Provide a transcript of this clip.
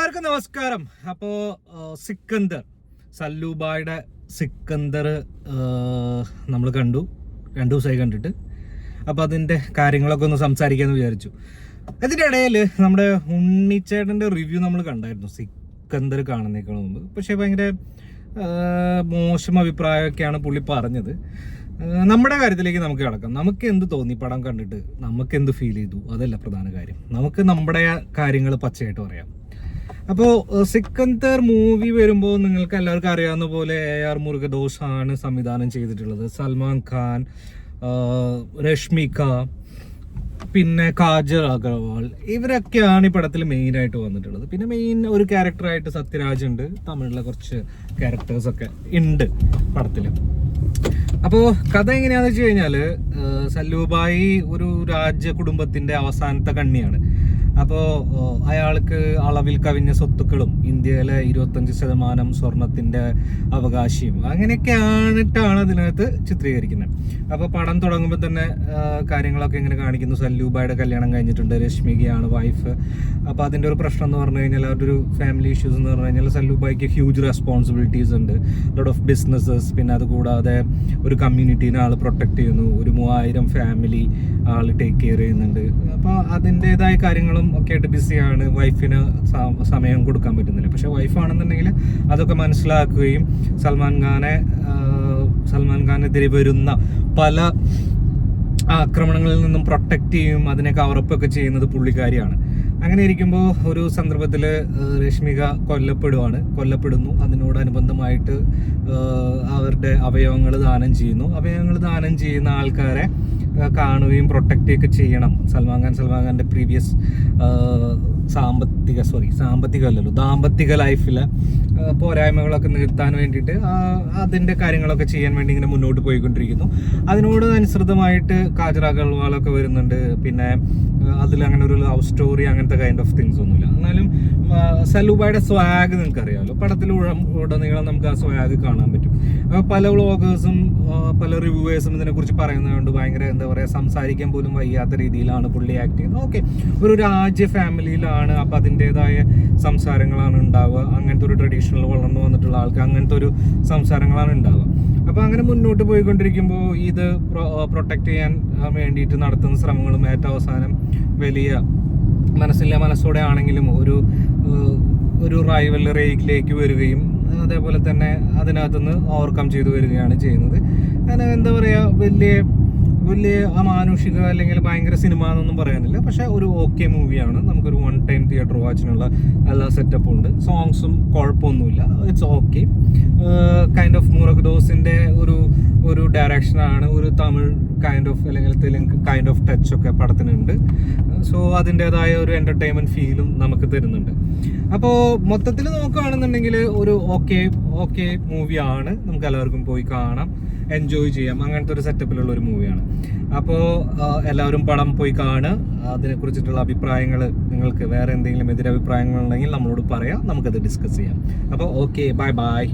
എല്ലാവർക്കും നമസ്കാരം. അപ്പോൾ സിക്കന്ദർ, സല്ലൂബായുടെ സിക്കന്ദർ നമ്മൾ കണ്ടു, 2 ദിവസമായി കണ്ടിട്ട്. അപ്പോൾ അതിൻ്റെ കാര്യങ്ങളൊക്കെ ഒന്ന് സംസാരിക്കാമെന്ന് വിചാരിച്ചു. അതിൻ്റെ ഇടയിൽ നമ്മുടെ ഉണ്ണിച്ചേട്ടൻ്റെ റിവ്യൂ നമ്മൾ കണ്ടായിരുന്നു സിക്കന്ദർ കാണുന്നേക്കാൾ മുമ്പ്. പക്ഷേ ഭയങ്കര മോശം അഭിപ്രായമൊക്കെയാണ് പുള്ളി പറഞ്ഞത്. നമ്മുടെ കാര്യത്തിലേക്ക് നമുക്ക് കിടക്കാം. നമുക്ക് എന്ത് തോന്നി പടം കണ്ടിട്ട്, നമുക്ക് എന്ത് ഫീൽ ചെയ്തു, അതല്ല പ്രധാന കാര്യം. നമുക്ക് നമ്മുടെ കാര്യങ്ങൾ പച്ചയായിട്ട് പറയാം. അപ്പോൾ സിക്കന്ദർ മൂവി വരുമ്പോൾ നിങ്ങൾക്ക് എല്ലാവർക്കും അറിയാവുന്ന പോലെ AR മുരുകദോസ് ആണ് സംവിധാനം ചെയ്തിട്ടുള്ളത്. സൽമാൻ ഖാൻ, രശ്മിക, പിന്നെ കാജൽ അഗർവാൾ, ഇവരൊക്കെയാണ് ഈ പടത്തിൽ മെയിനായിട്ട് വന്നിട്ടുള്ളത്. പിന്നെ മെയിൻ ഒരു ക്യാരക്ടറായിട്ട് സത്യരാജ് ഉണ്ട്, തമിഴിലെ കുറച്ച് ക്യാരക്ടേഴ്സൊക്കെ ഉണ്ട് പടത്തിൽ. അപ്പോൾ കഥ എങ്ങനെയാണെന്ന് വെച്ച് കഴിഞ്ഞാൽ, സല്ലൂബായി ഒരു രാജ കുടുംബത്തിൻ്റെ അവസാനത്തെ കണ്ണിയാണ്. അപ്പോൾ അയാൾക്ക് അളവിൽ കവിഞ്ഞ സ്വത്തുക്കളും ഇന്ത്യയിലെ 25% സ്വർണത്തിൻ്റെ അവകാശിയും അങ്ങനെയൊക്കെയാണിട്ടാണ് അതിനകത്ത് ചിത്രീകരിക്കുന്നത്. അപ്പോൾ പടം തുടങ്ങുമ്പോൾ തന്നെ കാര്യങ്ങളൊക്കെ ഇങ്ങനെ കാണിക്കുന്നു. സല്ലൂബായുടെ കല്യാണം കഴിഞ്ഞിട്ടുണ്ട്, രശ്മികയാണ് വൈഫ്. അപ്പോൾ അതിൻ്റെ ഒരു പ്രശ്നം എന്ന് പറഞ്ഞു കഴിഞ്ഞാൽ, അവരുടെ ഒരു ഫാമിലി ഇഷ്യൂസ് എന്ന് പറഞ്ഞു കഴിഞ്ഞാൽ, സല്ലൂബായിക്ക് ഹ്യൂജ് റെസ്പോൺസിബിലിറ്റീസ് ഉണ്ട്, ലോട്ട് ഓഫ് ബിസിനസ്സസ്. പിന്നെ അതുകൂടാതെ ഒരു കമ്മ്യൂണിറ്റീനെ ആൾ പ്രൊട്ടക്ട് ചെയ്യുന്നു, ഒരു 3000 ഫാമിലി ആൾ ടേക്ക് കെയർ ചെയ്യുന്നുണ്ട്. അപ്പോൾ അതിൻ്റെതായ കാര്യങ്ങളും ഒക്കെ ആയിട്ട് ബിസിയാണ്. വൈഫിന് സമയം കൊടുക്കാൻ പറ്റുന്നില്ല. പക്ഷെ വൈഫാണെന്നുണ്ടെങ്കിൽ അതൊക്കെ മനസ്സിലാക്കുകയും സൽമാൻ ഖാനെതിരെ വരുന്ന പല ആക്രമണങ്ങളിൽ നിന്നും പ്രൊട്ടക്ട് ചെയ്യും, അതിനെ കവറപ്പൊക്കെ ചെയ്യുന്നത് പുള്ളിക്കാരിയാണ്. അങ്ങനെ ഇരിക്കുമ്പോൾ ഒരു സന്ദർഭത്തിൽ രശ്മിക കൊല്ലപ്പെടുന്നു. അതിനോടനുബന്ധമായിട്ട് അവരുടെ അവയവങ്ങൾ ദാനം ചെയ്യുന്ന ആൾക്കാരെ കാണുകയും പ്രൊട്ടക്റ്റൊക്കെ ചെയ്യണം. സൽമാൻ ഖാൻ്റെ പ്രീവിയസ് ദാമ്പത്തിക ലൈഫിലെ പോരായ്മകളൊക്കെ നിർത്താൻ വേണ്ടിയിട്ട് അതിൻ്റെ കാര്യങ്ങളൊക്കെ ചെയ്യാൻ വേണ്ടി ഇങ്ങനെ മുന്നോട്ട് പോയിക്കൊണ്ടിരിക്കുന്നു. അതിനോട് അനുസൃതമായിട്ട് കാജൽ അഗർവാളൊക്കെ വരുന്നുണ്ട്. പിന്നെ അതിലങ്ങനെ ഒരു ലവ് സ്റ്റോറി അങ്ങനത്തെ കൈൻഡ് ഓഫ് തിങ്സ് ഒന്നുമില്ല. എന്നാലും സല്ലൂബായുടെ സ്വാഗ് നിങ്ങൾക്ക് അറിയാമല്ലോ, പടത്തിൽ ഉടനീളം നമുക്ക് ആ സ്വാഗ് കാണാൻ പറ്റും. പല വ്ളോഗേഴ്സും പല റിവ്യൂവേഴ്സും ഇതിനെക്കുറിച്ച് പറയുന്നതുകൊണ്ട് ഭയങ്കര എന്താ പറയുക, സംസാരിക്കാൻ പോലും വയ്യാത്ത രീതിയിലാണ് പുള്ളി ആക്ട് ചെയ്യുന്നത്. ഓക്കെ, ഒരു രാജ്യ ഫാമിലിയിലാണ്, അപ്പോൾ അതിൻ്റെതായ സംസാരങ്ങളാണ് ഉണ്ടാവുക. അങ്ങനത്തെ ഒരു ട്രഡീഷണൽ വളർന്നു വന്നിട്ടുള്ള ആൾക്ക് അങ്ങനത്തെ ഒരു സംസാരങ്ങളാണ് ഉണ്ടാവുക. അപ്പോൾ അങ്ങനെ മുന്നോട്ട് പോയിക്കൊണ്ടിരിക്കുമ്പോൾ ഇത് പ്രൊട്ടക്റ്റ് ചെയ്യാൻ വേണ്ടിയിട്ട് നടത്തുന്ന ശ്രമങ്ങളും ഏറ്റവും അവസാനം വലിയ മനസ്സോടെ ആണെങ്കിലും ഒരു റൈവലറിയിലേക്ക് വരികയും അതേപോലെ തന്നെ അതിനകത്തുനിന്ന് ഓവർകം ചെയ്തു വരികയാണ് ചെയ്യുന്നത്. അങ്ങനെ എന്താ പറയുക, വലിയ അമാനുഷിക അല്ലെങ്കിൽ ഭയങ്കര സിനിമ എന്നൊന്നും പറയാനില്ല. പക്ഷെ ഒരു ഓക്കെ മൂവിയാണ്. നമുക്കൊരു 1 ടൈം തിയേറ്റർ വാച്ചിനുള്ള എല്ലാ സെറ്റപ്പും ഉണ്ട്. സോങ്സും കുഴപ്പമൊന്നുമില്ല, ഇറ്റ്സ് ഓക്കെ. കൈൻഡ് ഓഫ് മുരുകദോസിൻ്റെ ഒരു ഡയറക്ഷനാണ്. ഒരു തമിഴ് കൈൻഡ് ഓഫ് അല്ലെങ്കിൽ തെലുങ്ക് കൈൻഡ് ഓഫ് ടച്ച് ഒക്കെ പടത്തിനുണ്ട്. സോ അതിൻ്റെതായ ഒരു എൻ്റർടൈൻമെൻറ്റ് ഫീലും നമുക്ക് തരുന്നുണ്ട്. അപ്പോൾ മൊത്തത്തിൽ നോക്കുകയാണെന്നുണ്ടെങ്കിൽ ഒരു ഓക്കെ മൂവിയാണ്. നമുക്ക് എല്ലാവർക്കും പോയി കാണാം, എൻജോയ് ചെയ്യാം. അങ്ങനത്തെ ഒരു സെറ്റപ്പിലുള്ള ഒരു മൂവിയാണ്. അപ്പോൾ എല്ലാവരും പടം പോയി കാണുക. അതിനെക്കുറിച്ചിട്ടുള്ള അഭിപ്രായങ്ങൾ, നിങ്ങൾക്ക് വേറെ എന്തെങ്കിലും എതിരഭിപ്രായങ്ങളുണ്ടെങ്കിൽ നമ്മളോട് പറയാം, നമുക്കത് ഡിസ്കസ് ചെയ്യാം. അപ്പോൾ ഓക്കെ, ബൈ.